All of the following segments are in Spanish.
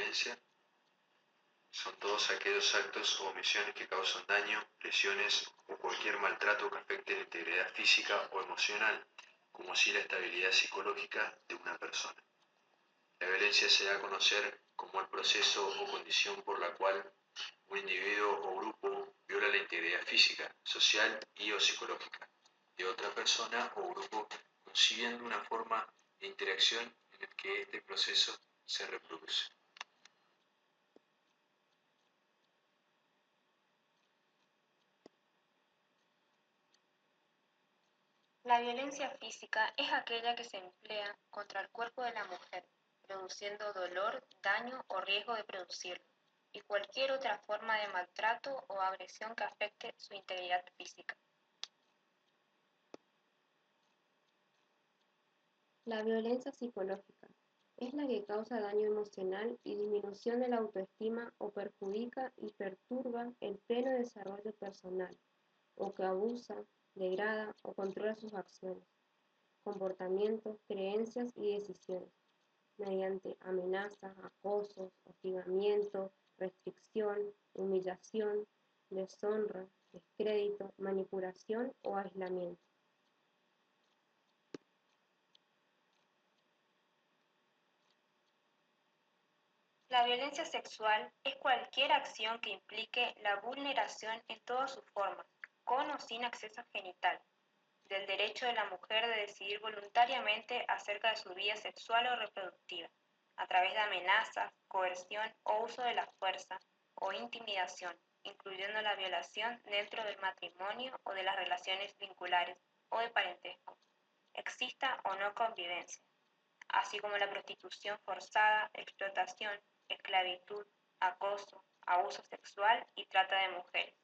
violencia son todos aquellos actos o omisiones que causan daño, lesiones o cualquier maltrato que afecte la integridad física o emocional, como así la estabilidad psicológica de una persona. La violencia se da a conocer como el proceso o condición por la cual un individuo o grupo viola la integridad física, social y o psicológica de otra persona o grupo, concibiendo una forma de interacción en la que este proceso se reproduce. La violencia física es aquella que se emplea contra el cuerpo de la mujer, produciendo dolor, daño o riesgo de producirlo, y cualquier otra forma de maltrato o agresión que afecte su integridad física. La violencia psicológica es la que causa daño emocional y disminución de la autoestima o perjudica y perturba el pleno desarrollo personal, o que abusa, degrada o controla sus acciones, comportamientos, creencias y decisiones, mediante amenazas, acosos, hostigamiento, restricción, humillación, deshonra, descrédito, manipulación o aislamiento. La violencia sexual es cualquier acción que implique la vulneración en todas sus formas, con o sin acceso genital, del derecho de la mujer de decidir voluntariamente acerca de su vida sexual o reproductiva, a través de amenazas, coerción o uso de la fuerza o intimidación, incluyendo la violación dentro del matrimonio o de las relaciones vinculares o de parentesco, exista o no convivencia, así como la prostitución forzada, explotación, esclavitud, acoso, abuso sexual y trata de mujeres.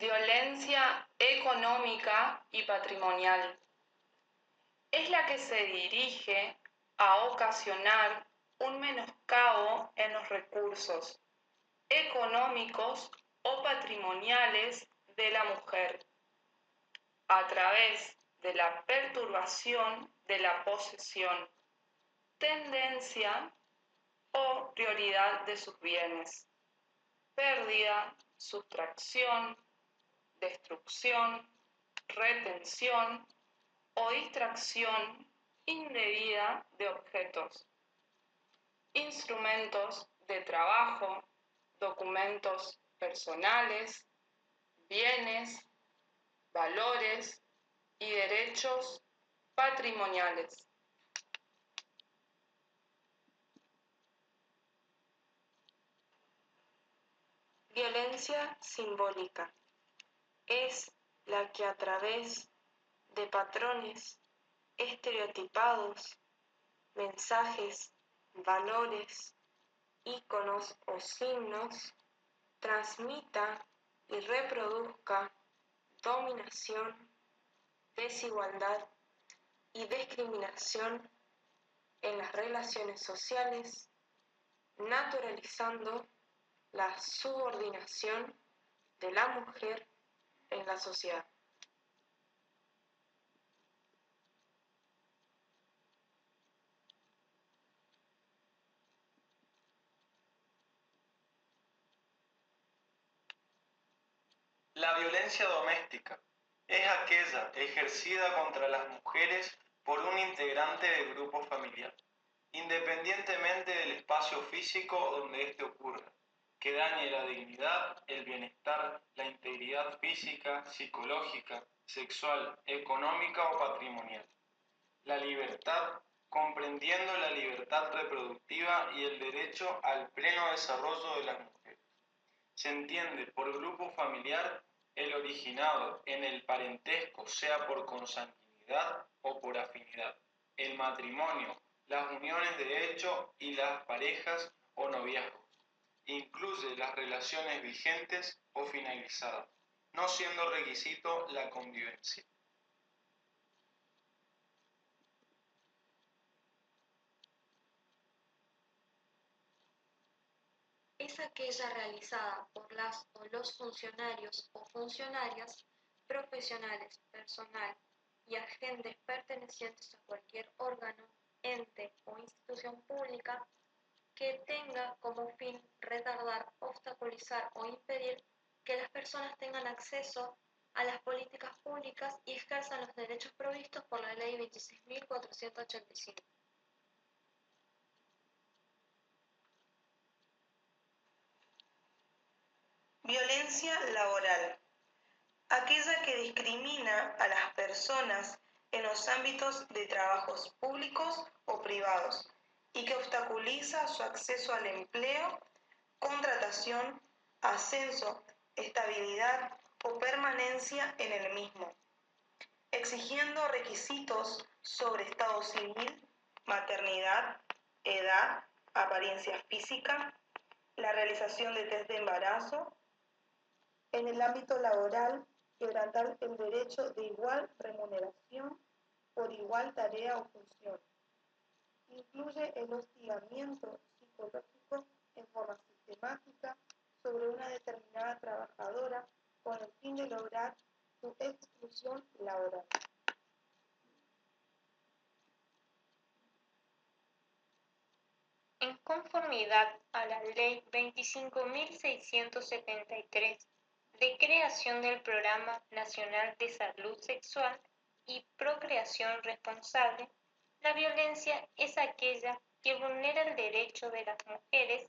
Violencia económica y patrimonial. Es la que se dirige a ocasionar un menoscabo en los recursos económicos o patrimoniales de la mujer a través de la perturbación de la posesión, tendencia o prioridad de sus bienes, pérdida, sustracción, destrucción, retención o distracción indebida de objetos, instrumentos de trabajo, documentos personales, bienes, valores y derechos patrimoniales. Violencia simbólica es la que a través de patrones estereotipados, mensajes, valores, íconos o signos, transmita y reproduzca dominación, desigualdad y discriminación en las relaciones sociales, naturalizando la subordinación de la mujer en la sociedad. La violencia doméstica es aquella ejercida contra las mujeres por un integrante del grupo familiar, independientemente del espacio físico donde éste ocurra, que dañe la dignidad, el bienestar, la integridad física, psicológica, sexual, económica o patrimonial. La libertad, comprendiendo la libertad reproductiva y el derecho al pleno desarrollo de las mujeres. Se entiende por grupo familiar el originado en el parentesco, sea por consanguinidad o por afinidad, el matrimonio, las uniones de hecho y las parejas o noviazgos. Incluye las relaciones vigentes o finalizadas, no siendo requisito la convivencia. Es aquella realizada por las o los funcionarios o funcionarias profesionales, personal y agentes pertenecientes a cualquier órgano, ente o institución pública que tenga como fin retardar, obstaculizar o impedir que las personas tengan acceso a las políticas públicas y ejerzan los derechos provistos por la Ley 26.485. Violencia laboral. Aquella que discrimina a las personas en los ámbitos de trabajos públicos o privados y que obstaculiza su acceso al empleo, contratación, ascenso, estabilidad o permanencia en el mismo, exigiendo requisitos sobre estado civil, maternidad, edad, apariencia física, la realización de test de embarazo. En el ámbito laboral, quebrantar el derecho de igual remuneración por igual tarea o función. Incluye el hostigamiento psicológico en forma sistemática sobre una determinada trabajadora con el fin de lograr su exclusión laboral. En conformidad a la Ley 25.673 de creación del Programa Nacional de Salud Sexual y Procreación Responsable, la violencia es aquella que vulnera el derecho de las mujeres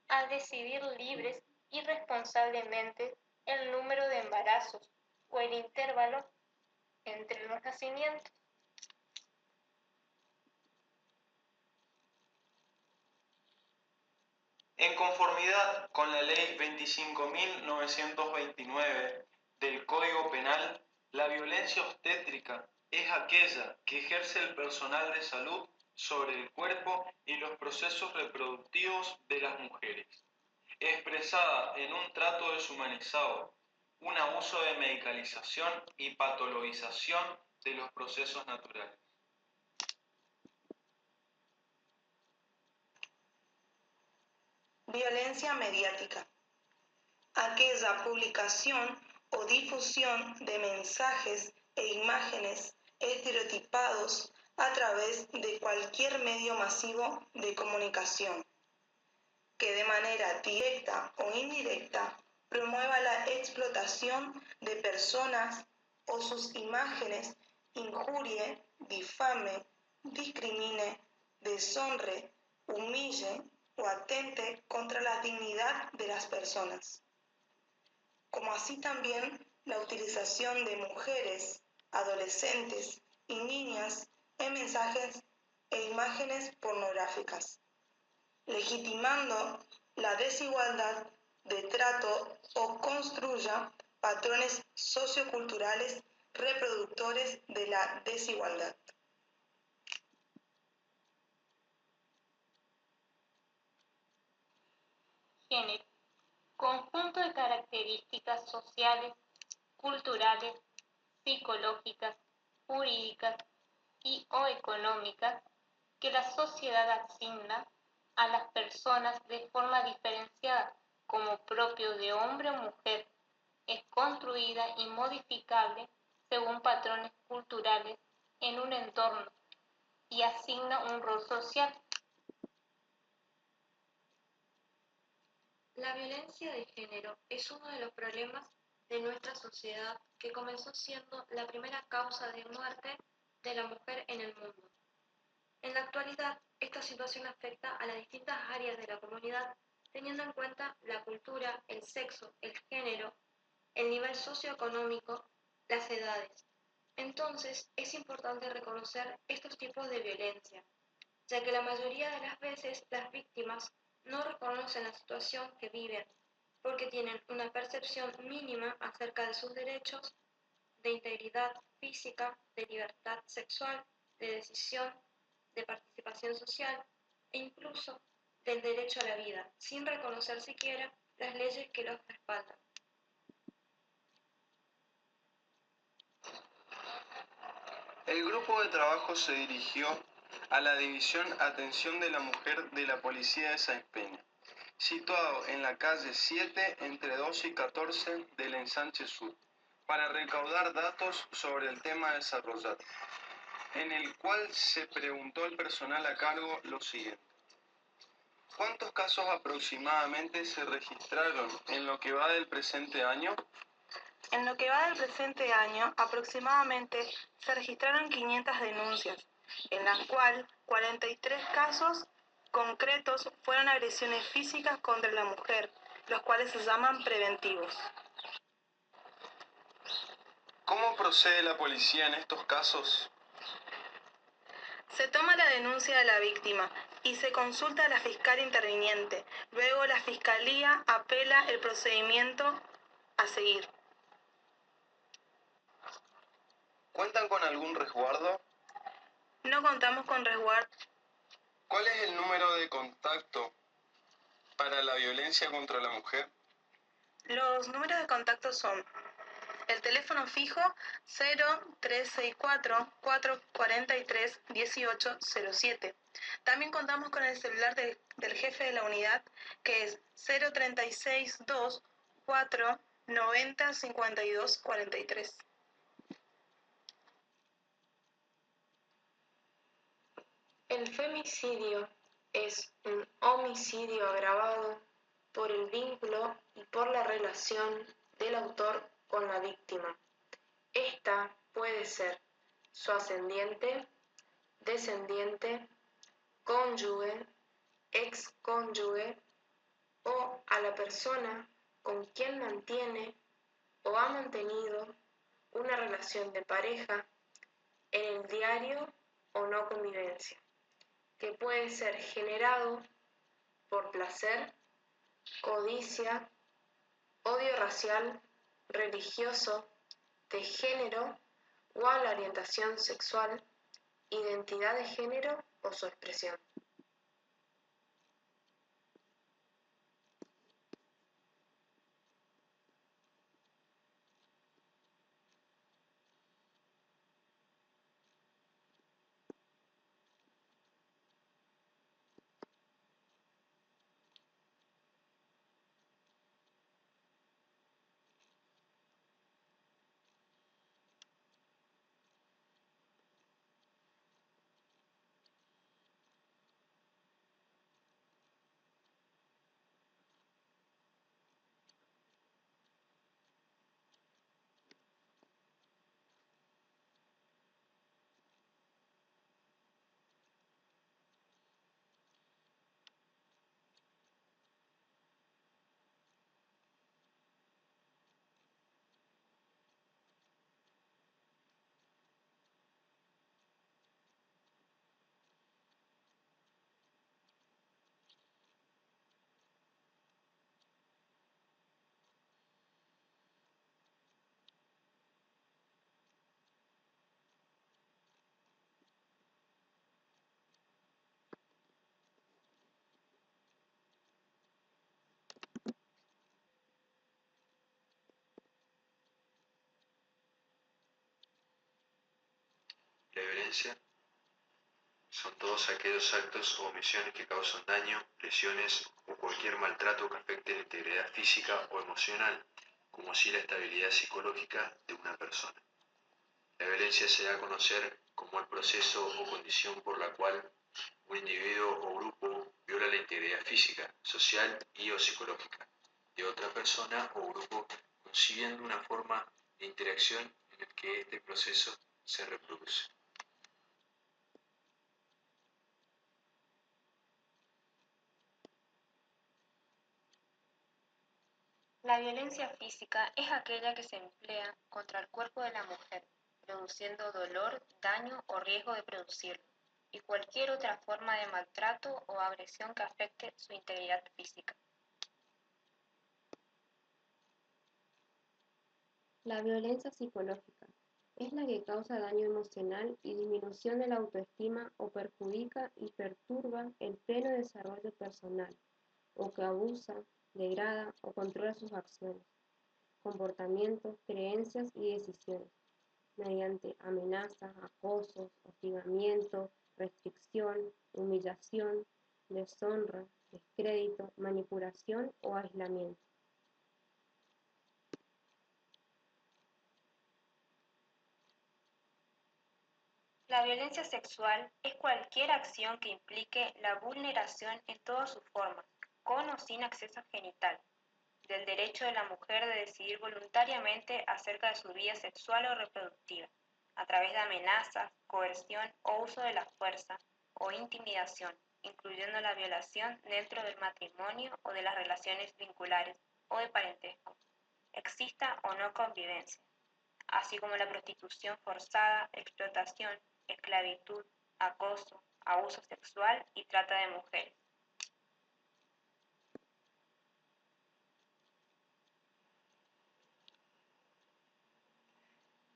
a decidir libres y responsablemente el número de embarazos o el intervalo entre los nacimientos. En conformidad con la Ley 25.929 del Código Penal, la violencia obstétrica es aquella que ejerce el personal de salud sobre el cuerpo y los procesos reproductivos de las mujeres, expresada en un trato deshumanizado, un abuso de medicalización y patologización de los procesos naturales. Violencia mediática. Aquella publicación o difusión de mensajes e imágenes estereotipados a través de cualquier medio masivo de comunicación, que de manera directa o indirecta promueva la explotación de personas o sus imágenes injurie, difame, discrimine, deshonre, humille o atente contra la dignidad de las personas, como así también la utilización de mujeres, adolescentes y niñas en mensajes e imágenes pornográficas, legitimando la desigualdad de trato o construya patrones socioculturales reproductores de la desigualdad. Género. Conjunto de características sociales, culturales, psicológicas, jurídicas y o económicas que la sociedad asigna a las personas de forma diferenciada como propio de hombre o mujer, es construida y modificable según patrones culturales en un entorno y asigna un rol social. La violencia de género es uno de los problemas de nuestra sociedad que comenzó siendo la primera causa de muerte de la mujer en el mundo. En la actualidad, esta situación afecta a las distintas áreas de la comunidad, teniendo en cuenta la cultura, el sexo, el género, el nivel socioeconómico, las edades. Entonces, es importante reconocer estos tipos de violencia, ya que la mayoría de las veces las víctimas no reconocen la situación que viven, porque tienen una percepción mínima acerca de sus derechos, de integridad física, de libertad sexual, de decisión, de participación social e incluso del derecho a la vida, sin reconocer siquiera las leyes que los respaldan. El grupo de trabajo se dirigió a la División Atención de la Mujer de la Policía de Sáenz Peña, situado en la calle 7 entre 12 y 14 del Ensanche Sur, para recaudar datos sobre el tema desarrollado, en el cual se preguntó al personal a cargo lo siguiente. ¿Cuántos casos aproximadamente se registraron en lo que va del presente año? En lo que va del presente año, aproximadamente se registraron 500 denuncias, en las cuales 43 casos concretos fueron agresiones físicas contra la mujer, los cuales se llaman preventivos. ¿Cómo procede la policía en estos casos? Se toma la denuncia de la víctima y se consulta a la fiscal interviniente. Luego la fiscalía apela el procedimiento a seguir. ¿Cuentan con algún resguardo? No contamos con resguardo. ¿Cuál es el número de contacto para la violencia contra la mujer? Los números de contacto son el teléfono fijo 0364-443-1807. También contamos con el celular del jefe de la unidad, que es 0362-490-5243. El femicidio es un homicidio agravado por el vínculo y por la relación del autor con la víctima. Esta puede ser su ascendiente, descendiente, cónyuge, excónyuge o a la persona con quien mantiene o ha mantenido una relación de pareja en el diario o no convivencia, que puede ser generado por placer, codicia, odio racial, religioso, de género o a la orientación sexual, identidad de género o su expresión. La violencia son todos aquellos actos o omisiones que causan daño, lesiones o cualquier maltrato que afecte la integridad física o emocional, como así la estabilidad psicológica de una persona. La violencia se da a conocer como el proceso o condición por la cual un individuo o grupo viola la integridad física, social y o psicológica de otra persona o grupo, concibiendo una forma de interacción en el que este proceso se reproduce. La violencia física es aquella que se emplea contra el cuerpo de la mujer, produciendo dolor, daño o riesgo de producirlo, y cualquier otra forma de maltrato o agresión que afecte su integridad física. La violencia psicológica es la que causa daño emocional y disminución de la autoestima o perjudica y perturba el pleno desarrollo personal, o que abusa, degrada o controla sus acciones, comportamientos, creencias y decisiones, mediante amenazas, acosos, hostigamiento, restricción, humillación, deshonra, descrédito, manipulación o aislamiento. La violencia sexual es cualquier acción que implique la vulneración en todas sus formas, con o sin acceso genital, del derecho de la mujer de decidir voluntariamente acerca de su vida sexual o reproductiva, a través de amenazas, coerción o uso de la fuerza o intimidación, incluyendo la violación dentro del matrimonio o de las relaciones vinculares o de parentesco, exista o no convivencia, así como la prostitución forzada, explotación, esclavitud, acoso, abuso sexual y trata de mujeres.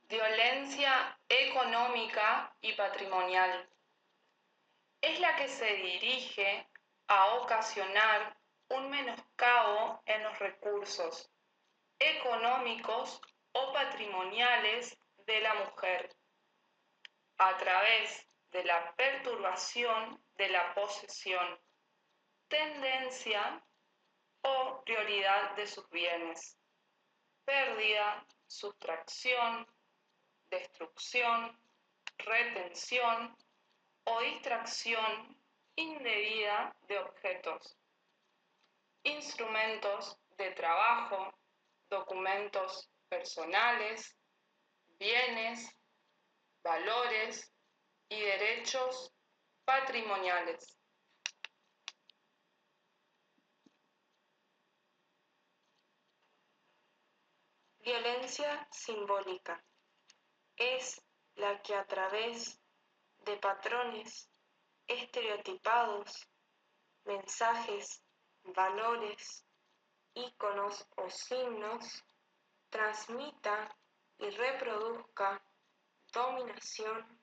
Violencia económica y patrimonial. Es la que se dirige a ocasionar un menoscabo en los recursos económicos o patrimoniales de la mujer a través de la perturbación de la posesión, tendencia o prioridad de sus bienes, pérdida, sustracción, destrucción, retención o distracción indebida de objetos, instrumentos de trabajo, documentos personales, bienes, valores y derechos patrimoniales. Violencia simbólica es la que a través de patrones estereotipados, mensajes, valores, íconos o signos, transmita y reproduzca dominación,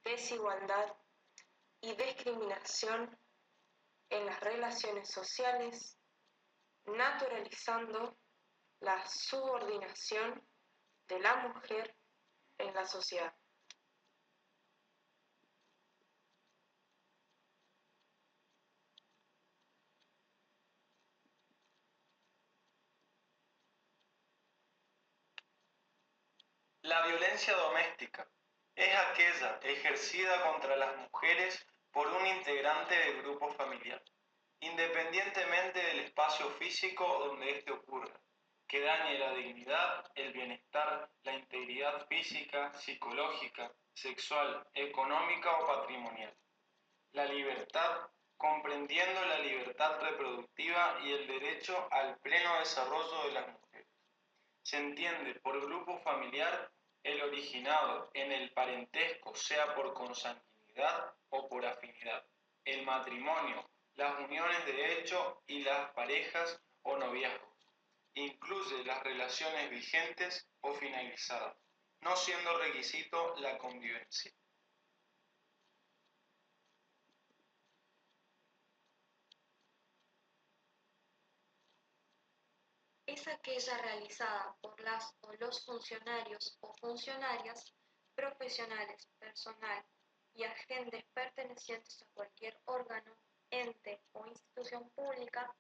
desigualdad y discriminación en las relaciones sociales, naturalizando la subordinación de la mujer en la sociedad. La violencia doméstica es aquella ejercida contra las mujeres por un integrante del grupo familiar, independientemente del espacio físico donde éste ocurra, que dañe la dignidad, el bienestar, la integridad física, psicológica, sexual, económica o patrimonial. La libertad, comprendiendo la libertad reproductiva y el derecho al pleno desarrollo de las mujeres. Se entiende por grupo familiar el originado en el parentesco, sea por consanguinidad o por afinidad, el matrimonio, las uniones de hecho y las parejas o noviazgos. Incluye las relaciones vigentes o finalizadas, no siendo requisito la convivencia. Es aquella realizada por las o los funcionarios o funcionarias profesionales, personal y agentes pertenecientes a cualquier órgano, ente o institución pública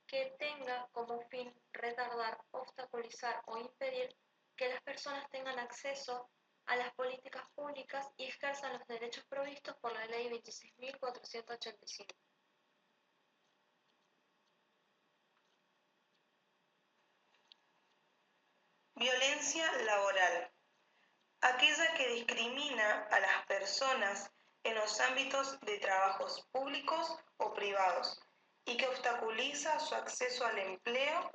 que tenga como fin retardar, obstaculizar o impedir que las personas tengan acceso a las políticas públicas y ejerzan los derechos provistos por la Ley 26.485. Violencia laboral. Aquella que discrimina a las personas en los ámbitos de trabajos públicos o privados y que obstaculiza su acceso al empleo,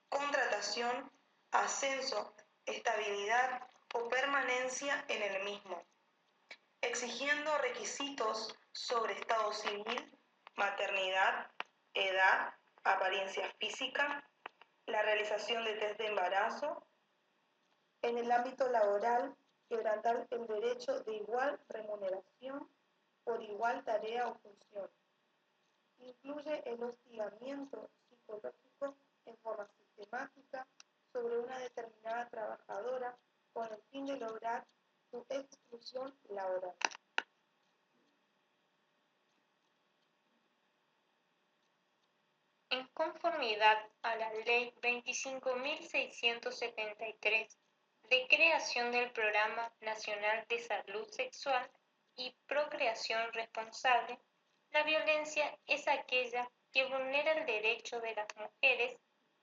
contratación, ascenso, estabilidad o permanencia en el mismo, exigiendo requisitos sobre estado civil, maternidad, edad, apariencia física, la realización de test de embarazo. En el ámbito laboral, quebrantar el derecho de igual remuneración por igual tarea o función. Incluye el hostigamiento psicológico en forma sistemática sobre una determinada trabajadora con el fin de lograr su exclusión laboral. En conformidad a la Ley 25.673, de creación del Programa Nacional de Salud Sexual y Procreación Responsable, la violencia es aquella que vulnera el derecho de las mujeres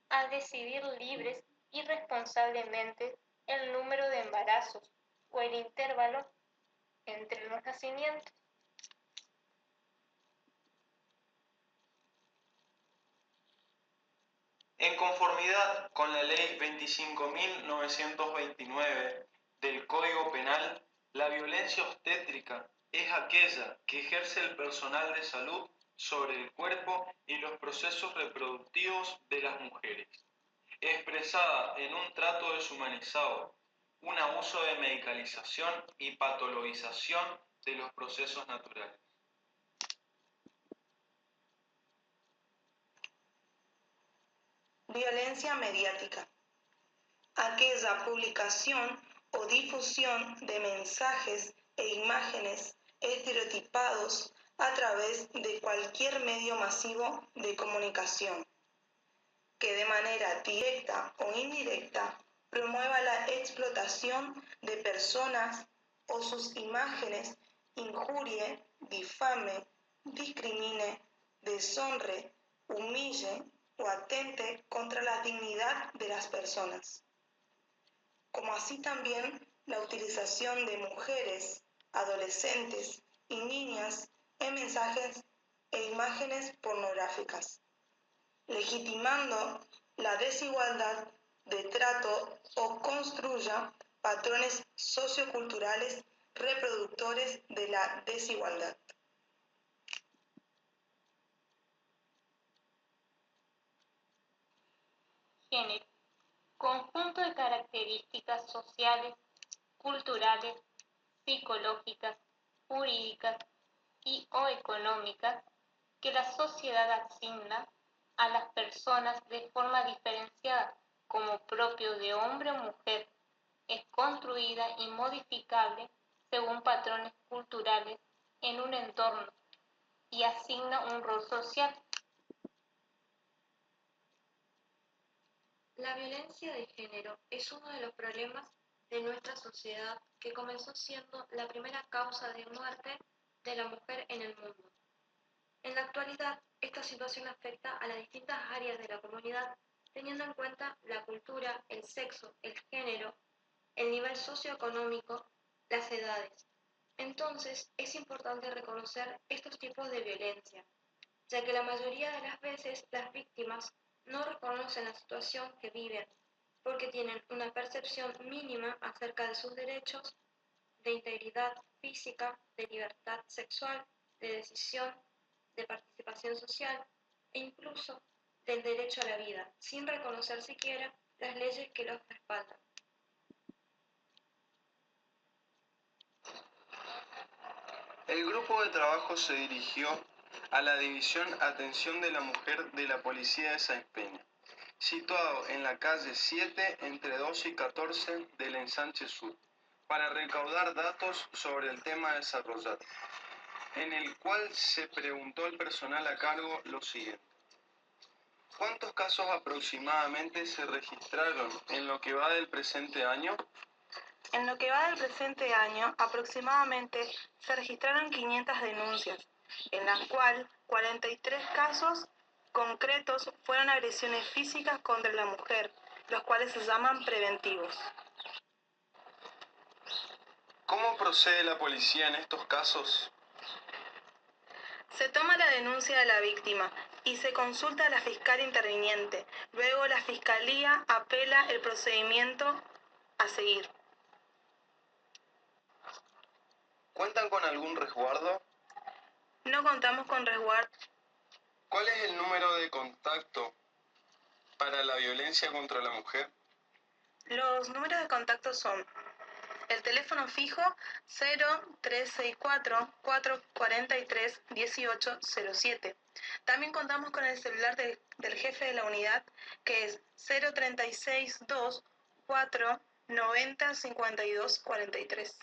a decidir libres y responsablemente el número de embarazos o el intervalo entre los nacimientos. En conformidad con la Ley 25.929 del Código Penal, la violencia obstétrica es aquella que ejerce el personal de salud sobre el cuerpo y los procesos reproductivos de las mujeres, expresada en un trato deshumanizado, un abuso de medicalización y patologización de los procesos naturales. Violencia mediática. Aquella publicación o difusión de mensajes e imágenes estereotipados a través de cualquier medio masivo de comunicación, que de manera directa o indirecta promueva la explotación de personas o sus imágenes injurie, difame, discrimine, deshonre, humille o atente contra la dignidad de las personas, como así también la utilización de mujeres, adolescentes y niñas en mensajes e imágenes pornográficas, legitimando la desigualdad de trato o construya patrones socioculturales reproductores de la desigualdad. Género. Conjunto de características sociales, culturales, psicológicas, jurídicas y o económicas que la sociedad asigna a las personas de forma diferenciada como propio de hombre o mujer, es construida y modificable según patrones culturales en un entorno y asigna un rol social. La violencia de género es uno de los problemas de nuestra sociedad que comenzó siendo la primera causa de muerte de la mujer en el mundo. En la actualidad, esta situación afecta a las distintas áreas de la comunidad, teniendo en cuenta la cultura, el sexo, el género, el nivel socioeconómico, las edades. Entonces, es importante reconocer estos tipos de violencia, ya que la mayoría de las veces las víctimas no reconocen la situación que viven, porque tienen una percepción mínima acerca de sus derechos, de integridad física, de libertad sexual, de decisión, de participación social e incluso del derecho a la vida, sin reconocer siquiera las leyes que los respaldan. El grupo de trabajo se dirigió a la División Atención de la Mujer de la Policía de Sáenz Peña, situado en la calle 7 entre 12 y 14 del Ensanche Sur, para recaudar datos sobre el tema desarrollado, en el cual se preguntó al personal a cargo lo siguiente. ¿Cuántos casos aproximadamente se registraron en lo que va del presente año? En lo que va del presente año, aproximadamente se registraron 500 denuncias, en las cuales 43 casos concretos fueron agresiones físicas contra la mujer, los cuales se llaman preventivos. ¿Cómo procede la policía en estos casos? Se toma la denuncia de la víctima y se consulta a la fiscal interviniente. Luego la fiscalía apela el procedimiento a seguir. ¿Cuentan con algún resguardo? No contamos con resguardo. ¿Cuál es el número de contacto para la violencia contra la mujer? Los números de contacto son el teléfono fijo 0364-443-1807. También contamos con el celular del jefe de la unidad, que es 0362-490-5243.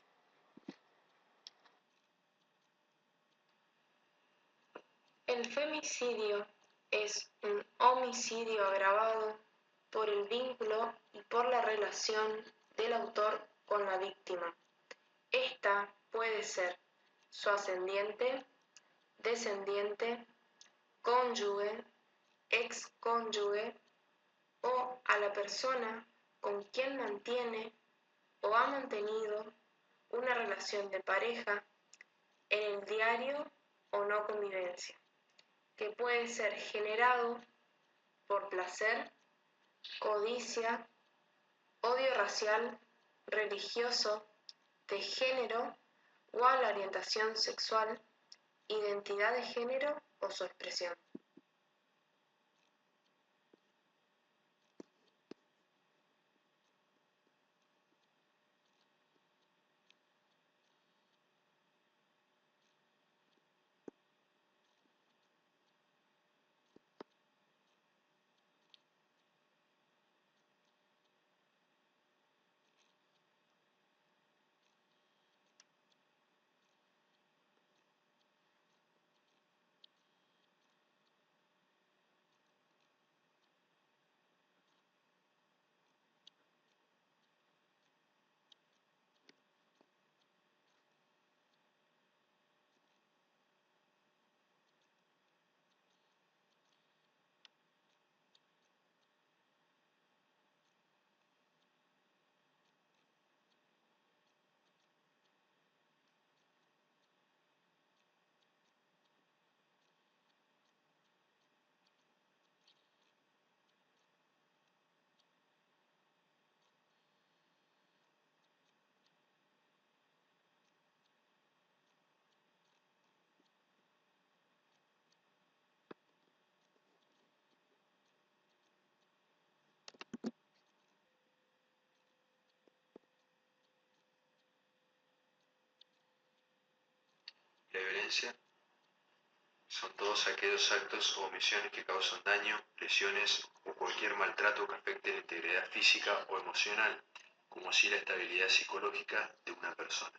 El femicidio es un homicidio agravado por el vínculo y por la relación del autor con la víctima. Esta puede ser su ascendiente, descendiente, cónyuge, excónyuge o a la persona con quien mantiene o ha mantenido una relación de pareja en el diario o no convivencia, que puede ser generado por placer, codicia, odio racial, religioso, de género o a la orientación sexual, identidad de género o su expresión. La violencia son todos aquellos actos o omisiones que causan daño, lesiones o cualquier maltrato que afecte la integridad física o emocional, como así la estabilidad psicológica de una persona.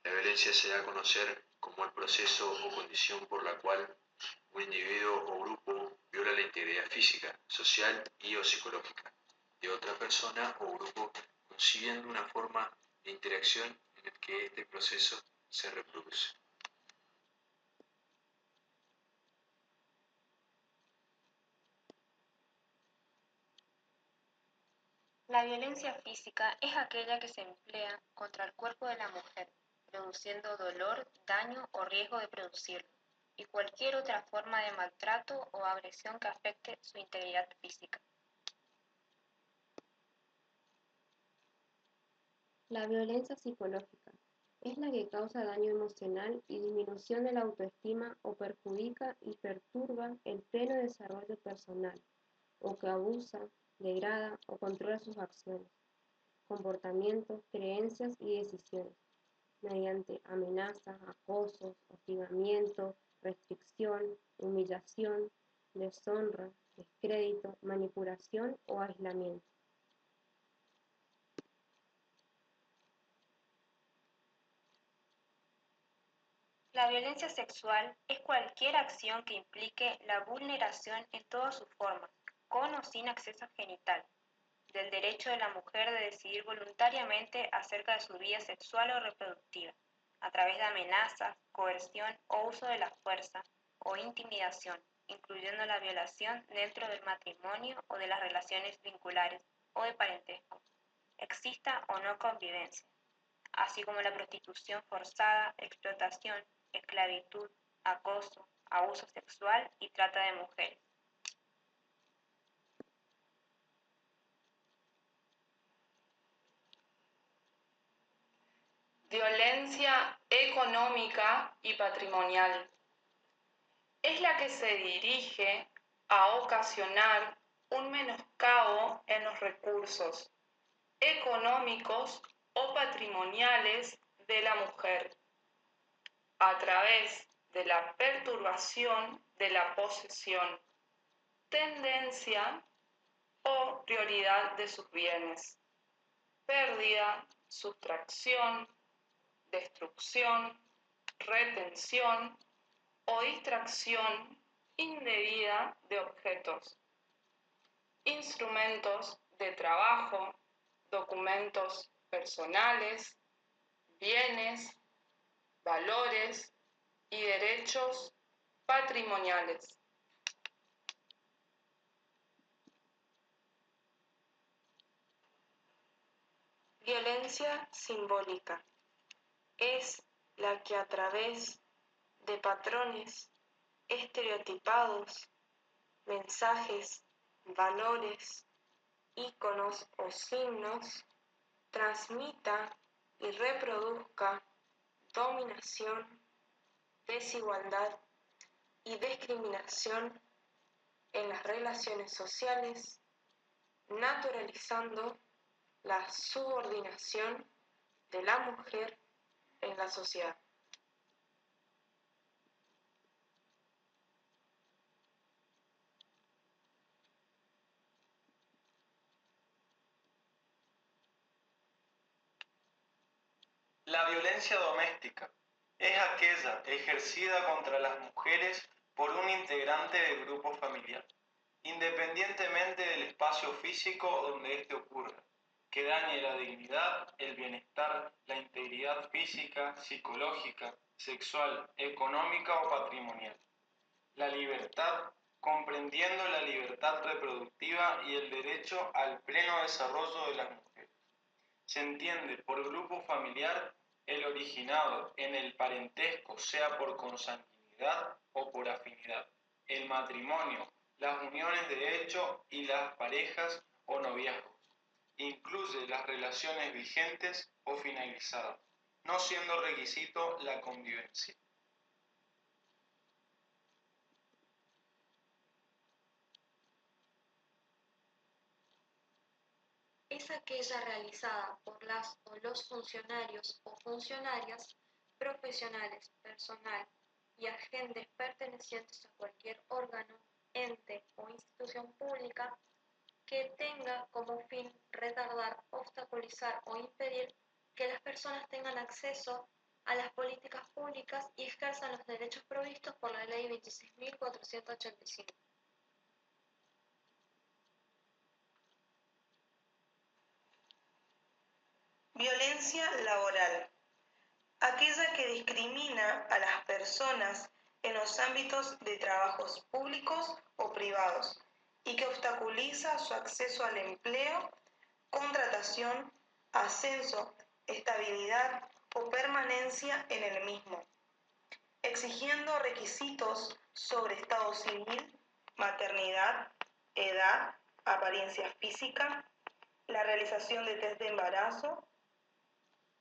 La violencia se da a conocer como el proceso o condición por la cual un individuo o grupo viola la integridad física, social y o psicológica de otra persona o grupo, concibiendo una forma de interacción en el que este proceso se reproduce. La violencia física es aquella que se emplea contra el cuerpo de la mujer, produciendo dolor, daño o riesgo de producirlo, y cualquier otra forma de maltrato o agresión que afecte su integridad física. La violencia psicológica es la que causa daño emocional y disminución de la autoestima o perjudica y perturba el pleno desarrollo personal, o que abusa, degrada o controla sus acciones, comportamientos, creencias y decisiones, mediante amenazas, acosos, hostigamiento, restricción, humillación, deshonra, descrédito, manipulación o aislamiento. La violencia sexual es cualquier acción que implique la vulneración en todas sus formas, con o sin acceso genital, del derecho de la mujer de decidir voluntariamente acerca de su vida sexual o reproductiva, a través de amenazas, coerción o uso de la fuerza o intimidación, incluyendo la violación dentro del matrimonio o de las relaciones vinculares o de parentesco, exista o no convivencia, así como la prostitución forzada, explotación, esclavitud, acoso, abuso sexual y trata de mujeres. Violencia económica y patrimonial. Es la que se dirige a ocasionar un menoscabo en los recursos económicos o patrimoniales de la mujer, a través de la perturbación de la posesión, tendencia o prioridad de sus bienes, pérdida, sustracción, destrucción, retención o distracción indebida de objetos, instrumentos de trabajo, documentos personales, bienes, valores y derechos patrimoniales. Violencia simbólica es la que a través de patrones estereotipados, mensajes, valores, íconos o signos, transmita y reproduzca dominación, desigualdad y discriminación en las relaciones sociales, naturalizando la subordinación de la mujer en la sociedad. La violencia doméstica es aquella ejercida contra las mujeres por un integrante del grupo familiar, independientemente del espacio físico donde éste ocurra, que dañe la dignidad, el bienestar, la integridad física, psicológica, sexual, económica o patrimonial. La libertad, comprendiendo la libertad reproductiva y el derecho al pleno desarrollo de las mujeres. Se entiende por grupo familiar el originado en el parentesco, sea por consanguinidad o por afinidad, el matrimonio, las uniones de hecho y las parejas o noviazgos. Incluye las relaciones vigentes o finalizadas, no siendo requisito la convivencia. Es aquella realizada por las o los funcionarios o funcionarias profesionales, personal y agentes pertenecientes a cualquier órgano, ente o institución pública que tenga como fin retardar, obstaculizar o impedir que las personas tengan acceso a las políticas públicas y ejerzan los derechos provistos por la Ley 26.485. Violencia laboral. Aquella que discrimina a las personas en los ámbitos de trabajos públicos o privados y que obstaculiza su acceso al empleo, contratación, ascenso, estabilidad o permanencia en el mismo, exigiendo requisitos sobre estado civil, maternidad, edad, apariencia física, la realización de test de embarazo.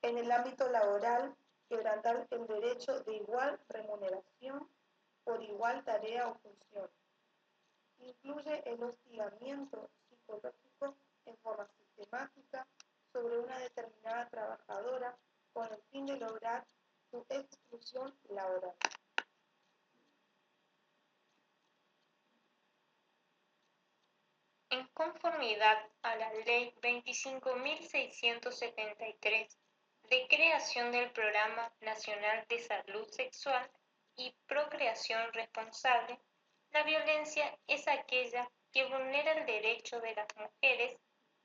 En el ámbito laboral, quebrantar el derecho de igual remuneración por igual tarea o función. Incluye el hostigamiento psicológico en forma sistemática sobre una determinada trabajadora con el fin de lograr su exclusión laboral. En conformidad a la Ley 25.673 de creación del Programa Nacional de Salud Sexual y Procreación Responsable, la violencia es aquella que vulnera el derecho de las mujeres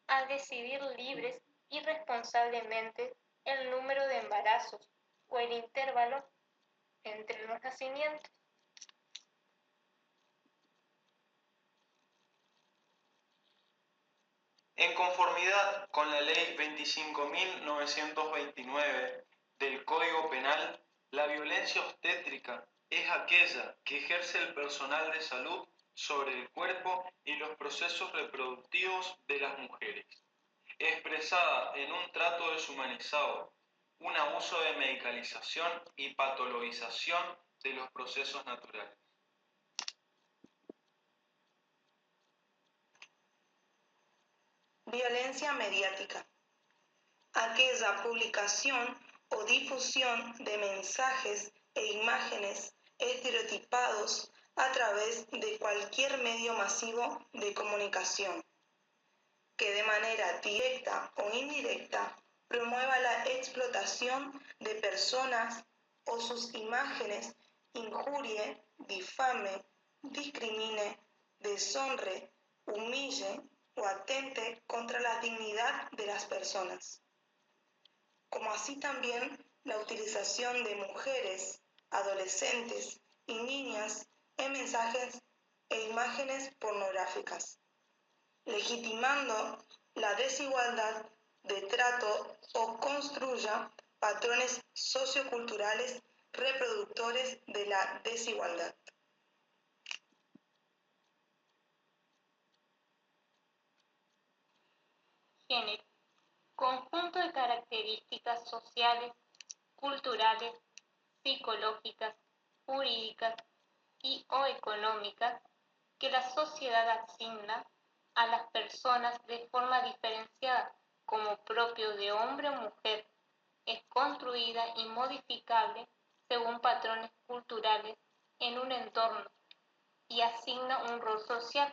a decidir libres y responsablemente el número de embarazos o el intervalo entre los nacimientos. En conformidad con la Ley 25.929 del Código Penal, la violencia obstétrica es aquella que ejerce el personal de salud sobre el cuerpo y los procesos reproductivos de las mujeres, expresada en un trato deshumanizado, un abuso de medicalización y patologización de los procesos naturales. Violencia mediática. Aquella publicación o difusión de mensajes e imágenes estereotipados a través de cualquier medio masivo de comunicación, que de manera directa o indirecta promueva la explotación de personas o sus imágenes injurie, difame, discrimine, deshonre, humille, o atente contra la dignidad de las personas, como así también la utilización de mujeres, adolescentes y niñas en mensajes e imágenes pornográficas, legitimando la desigualdad de trato o construya patrones socioculturales reproductores de la desigualdad. Género. Conjunto de características sociales, culturales, psicológicas, jurídicas y o económicas que la sociedad asigna a las personas de forma diferenciada como propio de hombre o mujer, es construida y modificable según patrones culturales en un entorno y asigna un rol social.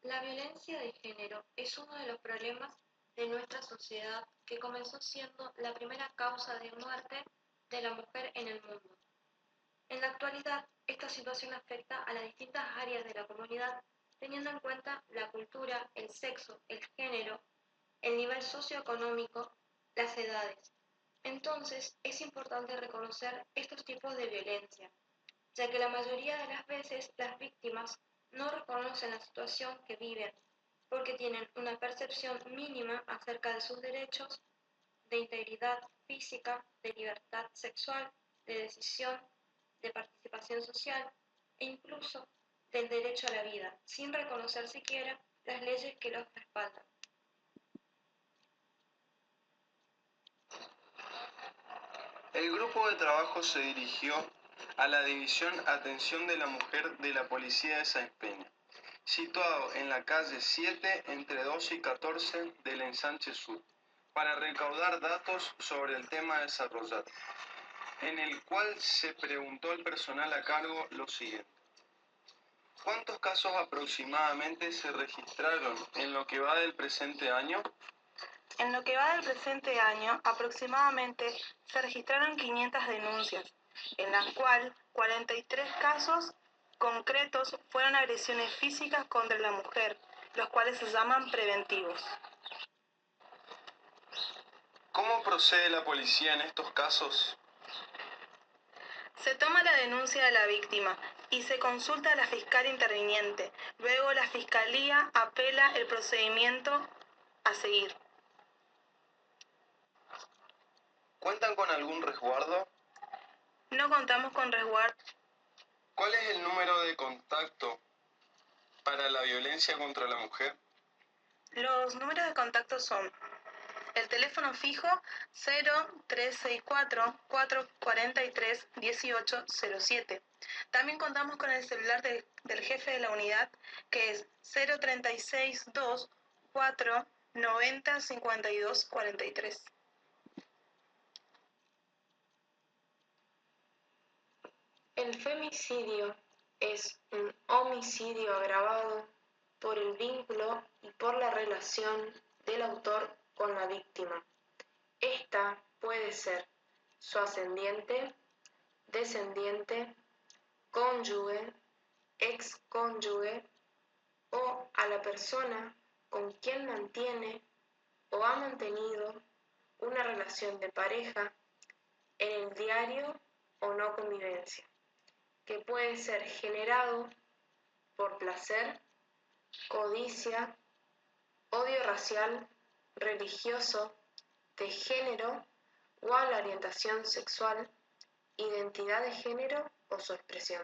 La violencia de género es uno de los problemas de nuestra sociedad que comenzó siendo la primera causa de muerte de la mujer en el mundo. En la actualidad, esta situación afecta a las distintas áreas de la comunidad, teniendo en cuenta la cultura, el sexo, el género, el nivel socioeconómico, las edades. Entonces, es importante reconocer estos tipos de violencia, ya que la mayoría de las veces las víctimas no reconocen la situación que viven, porque tienen una percepción mínima acerca de sus derechos, de integridad física, de libertad sexual, de decisión, de participación social e incluso del derecho a la vida, sin reconocer siquiera las leyes que los respaldan. El grupo de trabajo se dirigió a la División Atención de la Mujer de la Policía de Sáenz Peña, situado en la calle 7 entre 12 y 14 del Ensanche Sur, para recaudar datos sobre el tema desarrollado, en el cual se preguntó al personal a cargo lo siguiente. ¿Cuántos casos aproximadamente se registraron en lo que va del presente año? En lo que va del presente año, aproximadamente se registraron 500 denuncias, en las cuales 43 casos concretos fueron agresiones físicas contra la mujer, los cuales se llaman preventivos. ¿Cómo procede la policía en estos casos? Se toma la denuncia de la víctima y se consulta a la fiscal interviniente. Luego la fiscalía apela el procedimiento a seguir. ¿Cuentan con algún resguardo? No contamos con resguardo. ¿Cuál es el número de contacto para la violencia contra la mujer? Los números de contacto son el teléfono fijo 0364-443-1807. También contamos con el celular del jefe de la unidad, que es 0362-490-5243. El femicidio es un homicidio agravado por el vínculo y por la relación del autor con la víctima. Esta puede ser su ascendiente, descendiente, cónyuge, excónyuge o a la persona con quien mantiene o ha mantenido una relación de pareja en el diario o no convivencia, que puede ser generado por placer, codicia, odio racial, religioso, de género o a la orientación sexual, identidad de género o su expresión.